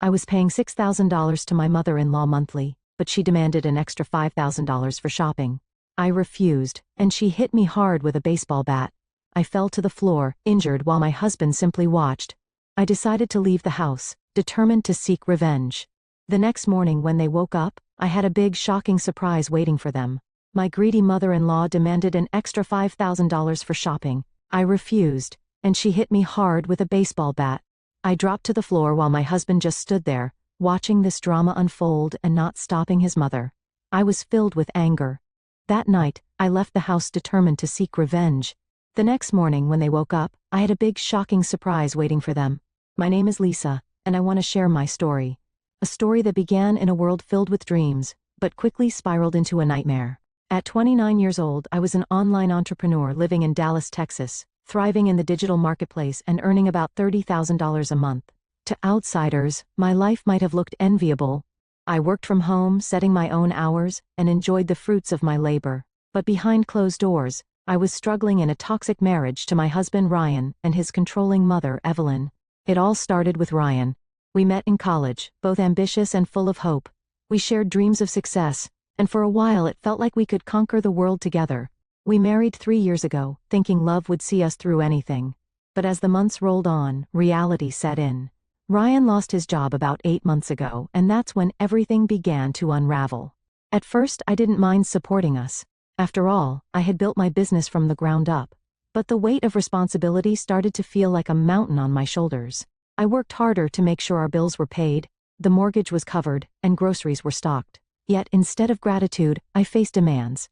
I was paying $6,000 to my mother-in-law monthly, but she demanded an extra $5,000 for shopping. I refused, and she hit me hard with a baseball bat. I fell to the floor, injured, while my husband simply watched. I decided to leave the house, determined to seek revenge. The next morning when they woke up, I had a big shocking surprise waiting for them. My greedy mother-in-law demanded an extra $5,000 for shopping. I refused, and she hit me hard with a baseball bat. I dropped to the floor while my husband just stood there, watching this drama unfold and not stopping his mother. I was filled with anger. That night, I left the house determined to seek revenge. The next morning when they woke up, I had a big shocking surprise waiting for them. My name is Lisa, and I want to share my story. A story that began in a world filled with dreams, but quickly spiraled into a nightmare. At 29 years old, I was an online entrepreneur living in Dallas, Texas, thriving in the digital marketplace and earning about $30,000 a month. To outsiders, my life might have looked enviable. I worked from home, setting my own hours, and enjoyed the fruits of my labor. But behind closed doors, I was struggling in a toxic marriage to my husband Ryan and his controlling mother Evelyn. It all started with Ryan. We met in college, both ambitious and full of hope. We shared dreams of success, and for a while it felt like we could conquer the world together. We married 3 years ago, thinking love would see us through anything. But as the months rolled on, reality set in. Ryan lost his job about 8 months ago, and that's when everything began to unravel. At first, I didn't mind supporting us. After all, I had built my business from the ground up. But the weight of responsibility started to feel like a mountain on my shoulders. I worked harder to make sure our bills were paid, the mortgage was covered, and groceries were stocked. Yet instead of gratitude, I faced demands.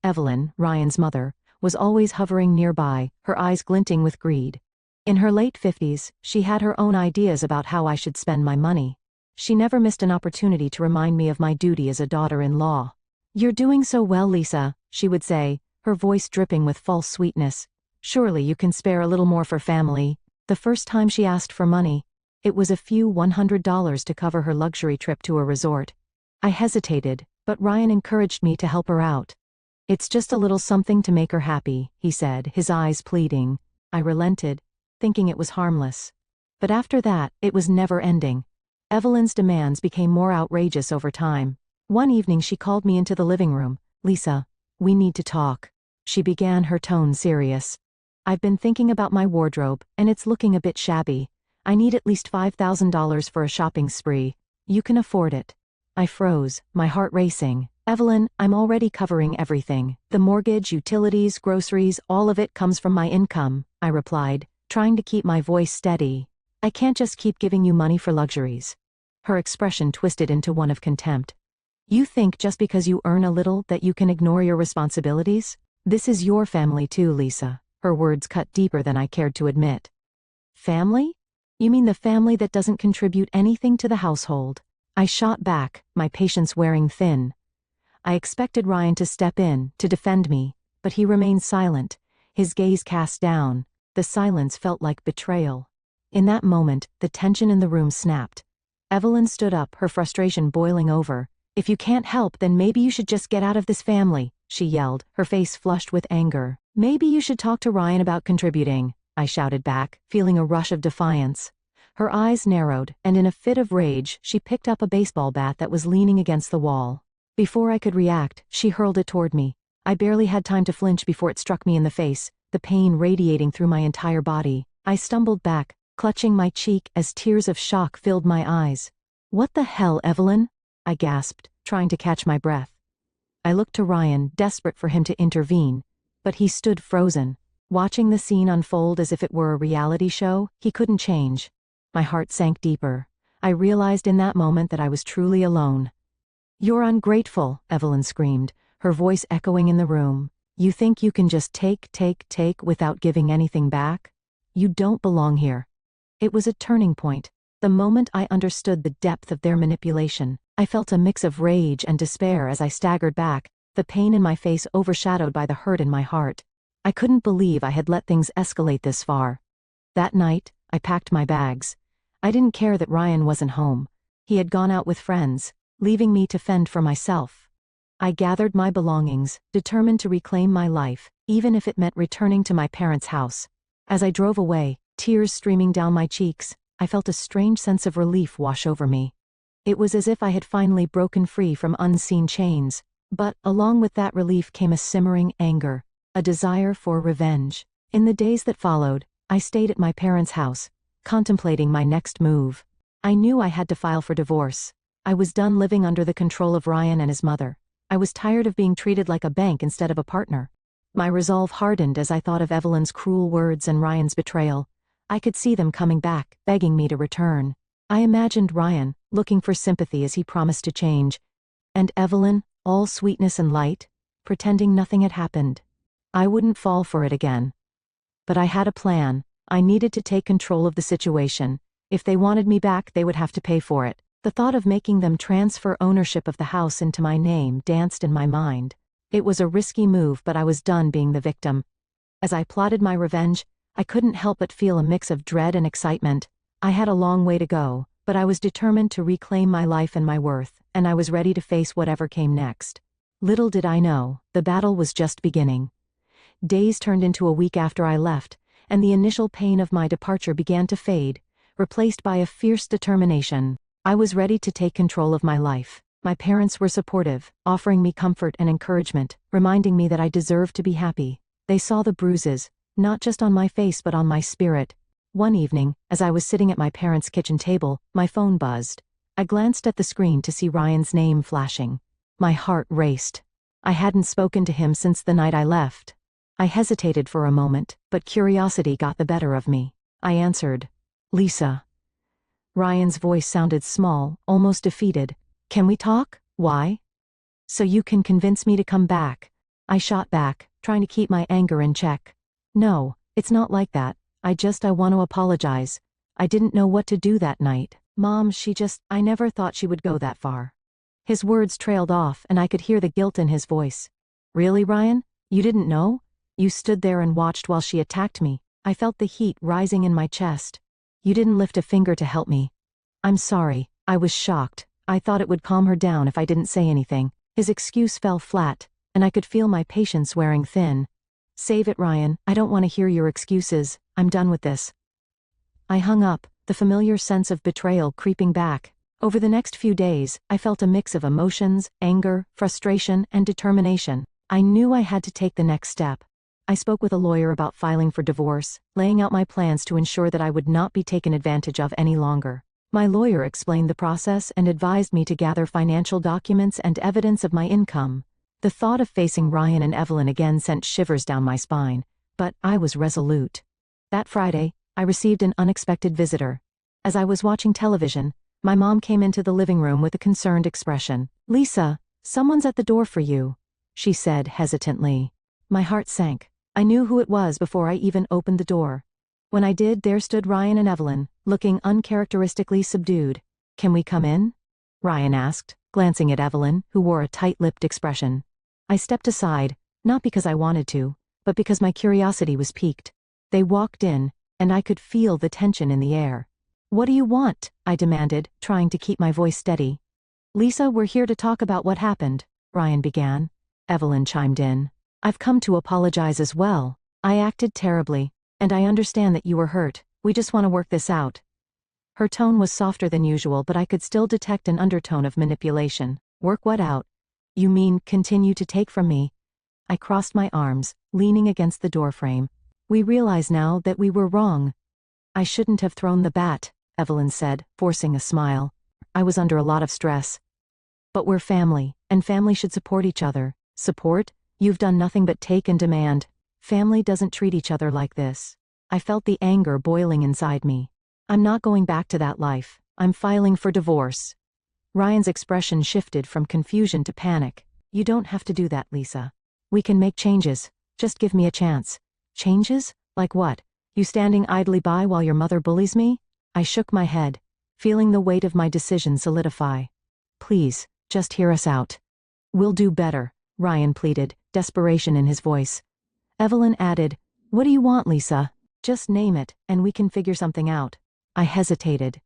Evelyn, Ryan's mother, was always hovering nearby, her eyes glinting with greed. In her late 50s, she had her own ideas about how I should spend my money. She never missed an opportunity to remind me of my duty as a daughter-in-law. "You're doing so well, Lisa," she would say, her voice dripping with false sweetness. "Surely you can spare a little more for family." The first time she asked for money, it was a few $100 to cover her luxury trip to a resort. I hesitated, but Ryan encouraged me to help her out. "It's just a little something to make her happy," he said, his eyes pleading. I relented, thinking it was harmless. But after that, it was never ending. Evelyn's demands became more outrageous over time. One evening she called me into the living room. "Lisa, we need to talk." She began, her tone serious. "I've been thinking about my wardrobe, and it's looking a bit shabby. I need at least $5,000 for a shopping spree. You can afford it." I froze, my heart racing. "Evelyn, I'm already covering everything. The mortgage, utilities, groceries, all of it comes from my income," I replied, trying to keep my voice steady. "I can't just keep giving you money for luxuries." Her expression twisted into one of contempt. "You think just because you earn a little that you can ignore your responsibilities? This is your family too, Lisa." Her words cut deeper than I cared to admit. "Family? You mean the family that doesn't contribute anything to the household?" I shot back, my patience wearing thin. I expected Ryan to step in, to defend me, but he remained silent, his gaze cast down. The silence felt like betrayal. In that moment, the tension in the room snapped. Evelyn stood up, her frustration boiling over. "If you can't help, then maybe you should just get out of this family," she yelled, her face flushed with anger. "Maybe you should talk to Ryan about contributing," I shouted back, feeling a rush of defiance. Her eyes narrowed, and in a fit of rage, she picked up a baseball bat that was leaning against the wall. Before I could react, she hurled it toward me. I barely had time to flinch before it struck me in the face, the pain radiating through my entire body. I stumbled back, clutching my cheek as tears of shock filled my eyes. "What the hell, Evelyn?" I gasped, trying to catch my breath. I looked to Ryan, desperate for him to intervene, but he stood frozen, watching the scene unfold as if it were a reality show. He couldn't change. My heart sank deeper. I realized in that moment that I was truly alone. "You're ungrateful," Evelyn screamed, her voice echoing in the room. "You think you can just take without giving anything back? You don't belong here." It was a turning point. The moment I understood the depth of their manipulation, I felt a mix of rage and despair as I staggered back, the pain in my face overshadowed by the hurt in my heart. I couldn't believe I had let things escalate this far. That night, I packed my bags. I didn't care that Ryan wasn't home. He had gone out with friends, leaving me to fend for myself. I gathered my belongings, determined to reclaim my life, even if it meant returning to my parents' house. As I drove away, tears streaming down my cheeks, I felt a strange sense of relief wash over me. It was as if I had finally broken free from unseen chains, but along with that relief came a simmering anger, a desire for revenge. In the days that followed, I stayed at my parents' house, contemplating my next move. I knew I had to file for divorce. I was done living under the control of Ryan and his mother. I was tired of being treated like a bank instead of a partner. My resolve hardened as I thought of Evelyn's cruel words and Ryan's betrayal. I could see them coming back, begging me to return. I imagined Ryan, looking for sympathy as he promised to change, and Evelyn, all sweetness and light, pretending nothing had happened. I wouldn't fall for it again. But I had a plan. I needed to take control of the situation. If they wanted me back, they would have to pay for it. The thought of making them transfer ownership of the house into my name danced in my mind. It was a risky move, but I was done being the victim. As I plotted my revenge, I couldn't help but feel a mix of dread and excitement. I had a long way to go, but I was determined to reclaim my life and my worth, and I was ready to face whatever came next. Little did I know, the battle was just beginning. Days turned into a week after I left, and the initial pain of my departure began to fade, replaced by a fierce determination. I was ready to take control of my life. My parents were supportive, offering me comfort and encouragement, reminding me that I deserved to be happy. They saw the bruises, not just on my face but on my spirit. One evening, as I was sitting at my parents' kitchen table, my phone buzzed. I glanced at the screen to see Ryan's name flashing. My heart raced. I hadn't spoken to him since the night I left. I hesitated for a moment, but curiosity got the better of me. I answered, "Lisa." Ryan's voice sounded small, almost defeated. "Can we talk? Why?" "So you can convince me to come back." I shot back, trying to keep my anger in check. "No, it's not like that. I want to apologize. I didn't know what to do that night. Mom, I never thought she would go that far." His words trailed off, and I could hear the guilt in his voice. "Really, Ryan? You didn't know? You stood there and watched while she attacked me." I felt the heat rising in my chest. "You didn't lift a finger to help me." "I'm sorry." I was shocked. I thought it would calm her down if I didn't say anything. His excuse fell flat, and I could feel my patience wearing thin. "Save it, Ryan. I don't want to hear your excuses. I'm done with this." I hung up, the familiar sense of betrayal creeping back. Over the next few days, I felt a mix of emotions, anger, frustration, and determination. I knew I had to take the next step. I spoke with a lawyer about filing for divorce, laying out my plans to ensure that I would not be taken advantage of any longer. My lawyer explained the process and advised me to gather financial documents and evidence of my income. The thought of facing Ryan and Evelyn again sent shivers down my spine, but I was resolute. That Friday, I received an unexpected visitor. As I was watching television, my mom came into the living room with a concerned expression. "Lisa, someone's at the door for you," she said hesitantly. My heart sank. I knew who it was before I even opened the door. When I did, there stood Ryan and Evelyn, looking uncharacteristically subdued. "Can we come in?" Ryan asked, glancing at Evelyn, who wore a tight-lipped expression. I stepped aside, not because I wanted to, but because my curiosity was piqued. They walked in, and I could feel the tension in the air. "What do you want?" I demanded, trying to keep my voice steady. "Lisa, we're here to talk about what happened," Ryan began. Evelyn chimed in. "I've come to apologize as well. I acted terribly, and I understand that you were hurt. We just want to work this out." Her tone was softer than usual, but I could still detect an undertone of manipulation. "Work what out? You mean continue to take from me?" I crossed my arms, leaning against the doorframe. "We realize now that we were wrong." "I shouldn't have thrown the bat," Evelyn said, forcing a smile. "I was under a lot of stress. But we're family, and family should support each other." "Support? You've done nothing but take and demand. Family doesn't treat each other like this." I felt the anger boiling inside me. "I'm not going back to that life. I'm filing for divorce." Ryan's expression shifted from confusion to panic. "You don't have to do that, Lisa. We can make changes. Just give me a chance." "Changes? Like what? You standing idly by while your mother bullies me?" I shook my head, feeling the weight of my decision solidify. "Please, just hear us out." "We'll do better," Ryan pleaded, desperation in his voice. Evelyn added, "What do you want, Lisa? Just name it, and we can figure something out." I hesitated.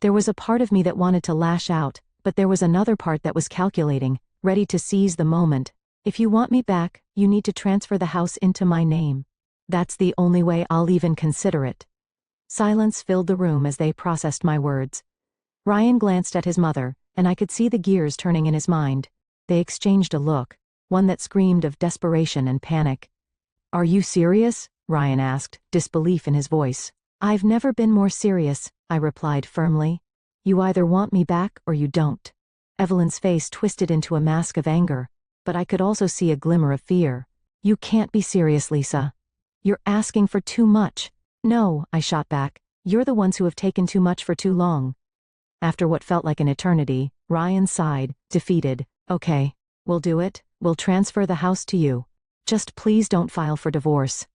There was a part of me that wanted to lash out, but there was another part that was calculating, ready to seize the moment. "If you want me back, you need to transfer the house into my name. That's the only way I'll even consider it." Silence filled the room as they processed my words. Ryan glanced at his mother, and I could see the gears turning in his mind. They exchanged a look, one that screamed of desperation and panic. "Are you serious?" Ryan asked, disbelief in his voice. "I've never been more serious," I replied firmly. "You either want me back or you don't." Evelyn's face twisted into a mask of anger, but I could also see a glimmer of fear. "You can't be serious, Lisa. You're asking for too much." "No," I shot back. "You're the ones who have taken too much for too long." After what felt like an eternity, Ryan sighed, defeated. "Okay, we'll do it. We'll transfer the house to you. Just please don't file for divorce."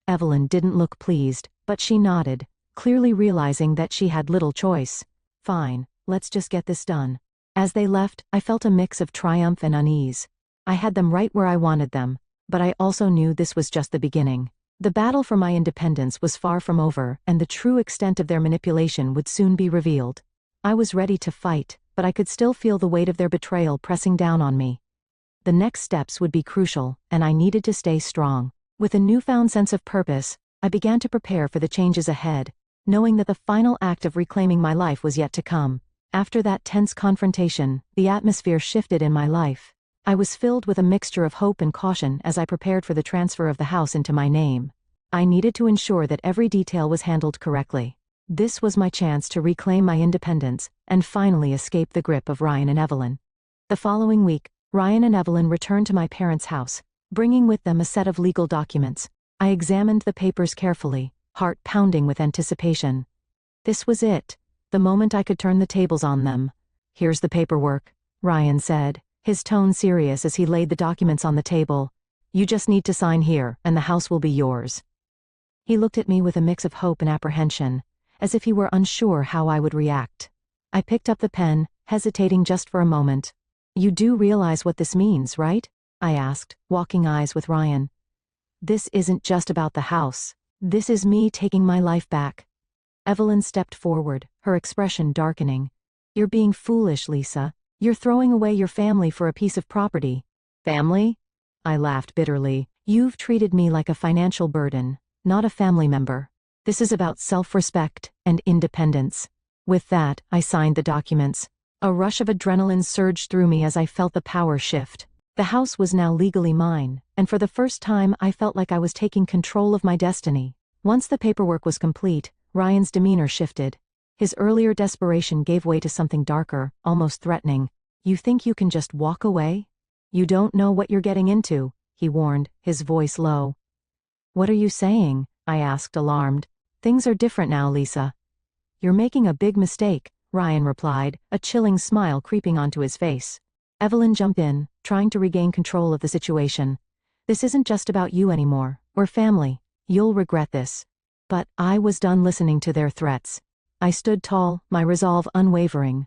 Evelyn didn't look pleased, but she nodded, clearly realizing that she had little choice. "Fine, let's just get this done." As they left, I felt a mix of triumph and unease. I had them right where I wanted them, but I also knew this was just the beginning. The battle for my independence was far from over, and the true extent of their manipulation would soon be revealed. I was ready to fight, but I could still feel the weight of their betrayal pressing down on me. The next steps would be crucial, and I needed to stay strong. With a newfound sense of purpose, I began to prepare for the changes ahead, knowing that the final act of reclaiming my life was yet to come. After that tense confrontation, the atmosphere shifted in my life. I was filled with a mixture of hope and caution as I prepared for the transfer of the house into my name. I needed to ensure that every detail was handled correctly. This was my chance to reclaim my independence and finally escape the grip of Ryan and Evelyn. The following week, Ryan and Evelyn returned to my parents' house, bringing with them a set of legal documents. I examined the papers carefully, heart pounding with anticipation. This was it, the moment I could turn the tables on them. "Here's the paperwork," Ryan said, his tone serious as he laid the documents on the table. "You just need to sign here, and the house will be yours." He looked at me with a mix of hope and apprehension, as if he were unsure how I would react. I picked up the pen, hesitating just for a moment. "You do realize what this means, right?" I asked, walking eyes with Ryan. "This isn't just about the house. This is me taking my life back." Evelyn stepped forward, her expression darkening. "You're being foolish, Lisa. You're throwing away your family for a piece of property." "Family?" I laughed bitterly. "You've treated me like a financial burden, not a family member. This is about self-respect and independence." With that, I signed the documents. A rush of adrenaline surged through me as I felt the power shift. The house was now legally mine, and for the first time I felt like I was taking control of my destiny. Once the paperwork was complete, Ryan's demeanor shifted. His earlier desperation gave way to something darker, almost threatening. "You think you can just walk away? You don't know what you're getting into," he warned, his voice low. "What are you saying?" I asked, alarmed. "Things are different now, Lisa." "You're making a big mistake," Ryan replied, a chilling smile creeping onto his face. Evelyn jumped in, trying to regain control of the situation. "This isn't just about you anymore. We're family. You'll regret this." But I was done listening to their threats. I stood tall, my resolve unwavering.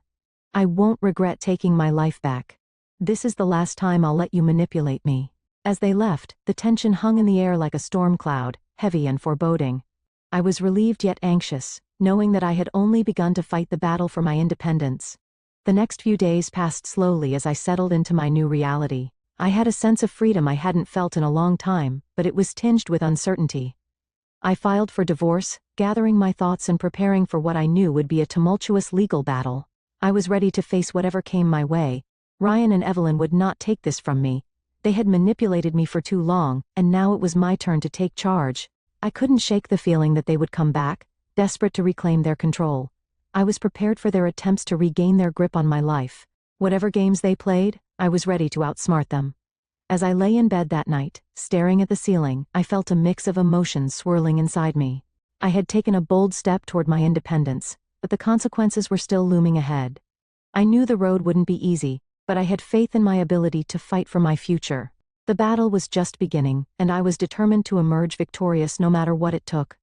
"I won't regret taking my life back. This is the last time I'll let you manipulate me." As they left, the tension hung in the air like a storm cloud, heavy and foreboding. I was relieved yet anxious, knowing that I had only begun to fight the battle for my independence. The next few days passed slowly as I settled into my new reality. I had a sense of freedom I hadn't felt in a long time, but it was tinged with uncertainty. I filed for divorce, gathering my thoughts and preparing for what I knew would be a tumultuous legal battle. I was ready to face whatever came my way. Ryan and Evelyn would not take this from me. They had manipulated me for too long, and now it was my turn to take charge. I couldn't shake the feeling that they would come back, desperate to reclaim their control. I was prepared for their attempts to regain their grip on my life. Whatever games they played, I was ready to outsmart them. As I lay in bed that night, staring at the ceiling, I felt a mix of emotions swirling inside me. I had taken a bold step toward my independence, but the consequences were still looming ahead. I knew the road wouldn't be easy, but I had faith in my ability to fight for my future. The battle was just beginning, and I was determined to emerge victorious no matter what it took.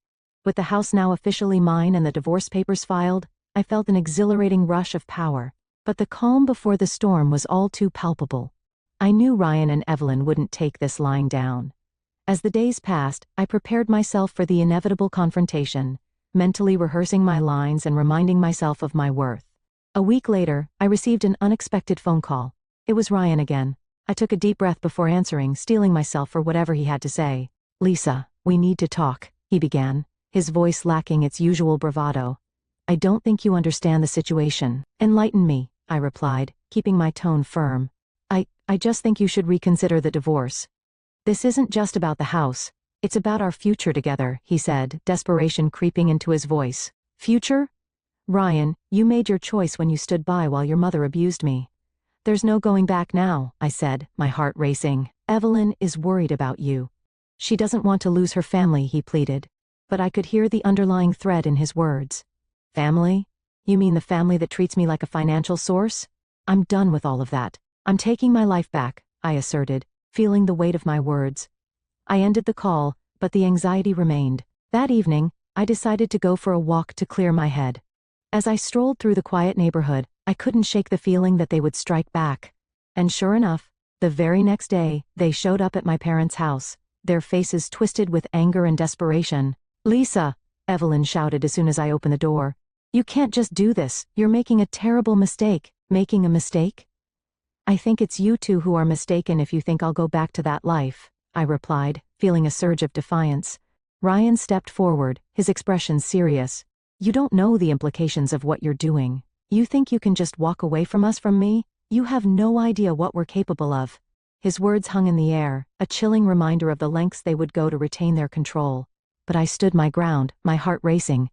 With the house now officially mine and the divorce papers filed, I felt an exhilarating rush of power. But the calm before the storm was all too palpable. I knew Ryan and Evelyn wouldn't take this lying down. As the days passed, I prepared myself for the inevitable confrontation, mentally rehearsing my lines and reminding myself of my worth. A week later, I received an unexpected phone call. It was Ryan again. I took a deep breath before answering, steeling myself for whatever he had to say. "Lisa, we need to talk," he began, his voice lacking its usual bravado. "I don't think you understand the situation. Enlighten me," I replied, keeping my tone firm. I just think you should reconsider the divorce. This isn't just about the house. It's about our future together," he said, desperation creeping into his voice. "Future? Ryan, you made your choice when you stood by while your mother abused me. There's no going back now," I said, my heart racing. "Evelyn is worried about you. She doesn't want to lose her family," he pleaded. But I could hear the underlying thread in his words. "Family? You mean the family that treats me like a financial source? I'm done with all of that. I'm taking my life back," I asserted, feeling the weight of my words. I ended the call, but the anxiety remained. That evening, I decided to go for a walk to clear my head. As I strolled through the quiet neighborhood, I couldn't shake the feeling that they would strike back. And sure enough, the very next day, they showed up at my parents' house, their faces twisted with anger and desperation. "Lisa," Evelyn shouted as soon as I opened the door. "You can't just do this. You're making a terrible mistake." "Making a mistake?" "I think it's you two who are mistaken if you think I'll go back to that life," I replied, feeling a surge of defiance. Ryan stepped forward, his expression serious. "You don't know the implications of what you're doing. You think you can just walk away from us, from me? You have no idea what we're capable of." His words hung in the air, a chilling reminder of the lengths they would go to retain their control. But I stood my ground, my heart racing.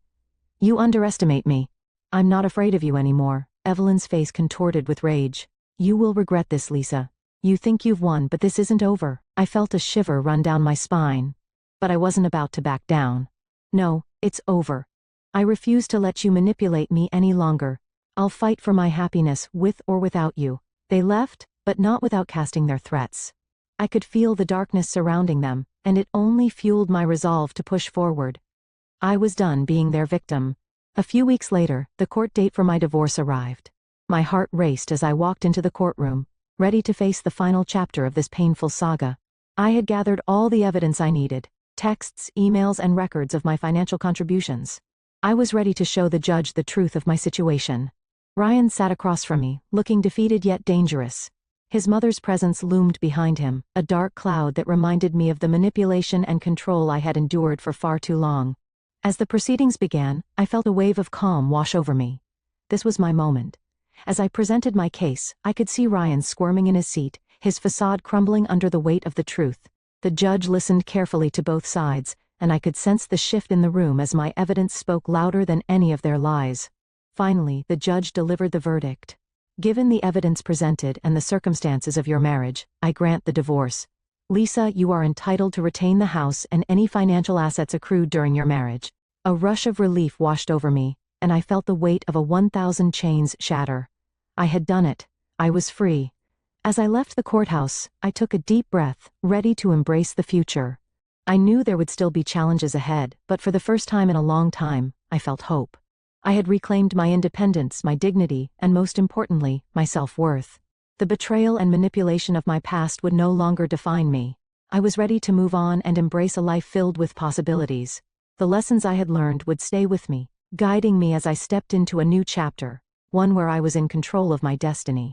"You underestimate me. I'm not afraid of you anymore." Evelyn's face contorted with rage. "You will regret this, Lisa. You think you've won, but this isn't over." I felt a shiver run down my spine. But I wasn't about to back down. "No, it's over. I refuse to let you manipulate me any longer. I'll fight for my happiness, with or without you." They left, but not without casting their threats. I could feel the darkness surrounding them, and it only fueled my resolve to push forward. I was done being their victim. A few weeks later, the court date for my divorce arrived. My heart raced as I walked into the courtroom, ready to face the final chapter of this painful saga. I had gathered all the evidence I needed: texts, emails, and records of my financial contributions. I was ready to show the judge the truth of my situation. Ryan sat across from me, looking defeated yet dangerous. His mother's presence loomed behind him, a dark cloud that reminded me of the manipulation and control I had endured for far too long. As the proceedings began, I felt a wave of calm wash over me. This was my moment. As I presented my case, I could see Ryan squirming in his seat, his facade crumbling under the weight of the truth. The judge listened carefully to both sides, and I could sense the shift in the room as my evidence spoke louder than any of their lies. Finally, the judge delivered the verdict. "Given the evidence presented and the circumstances of your marriage, I grant the divorce. Lisa, you are entitled to retain the house and any financial assets accrued during your marriage." A rush of relief washed over me, and I felt the weight of a 1,000 chains shatter. I had done it. I was free. As I left the courthouse, I took a deep breath, ready to embrace the future. I knew there would still be challenges ahead, but for the first time in a long time, I felt hope. I had reclaimed my independence, my dignity, and most importantly, my self-worth. The betrayal and manipulation of my past would no longer define me. I was ready to move on and embrace a life filled with possibilities. The lessons I had learned would stay with me, guiding me as I stepped into a new chapter, one where I was in control of my destiny.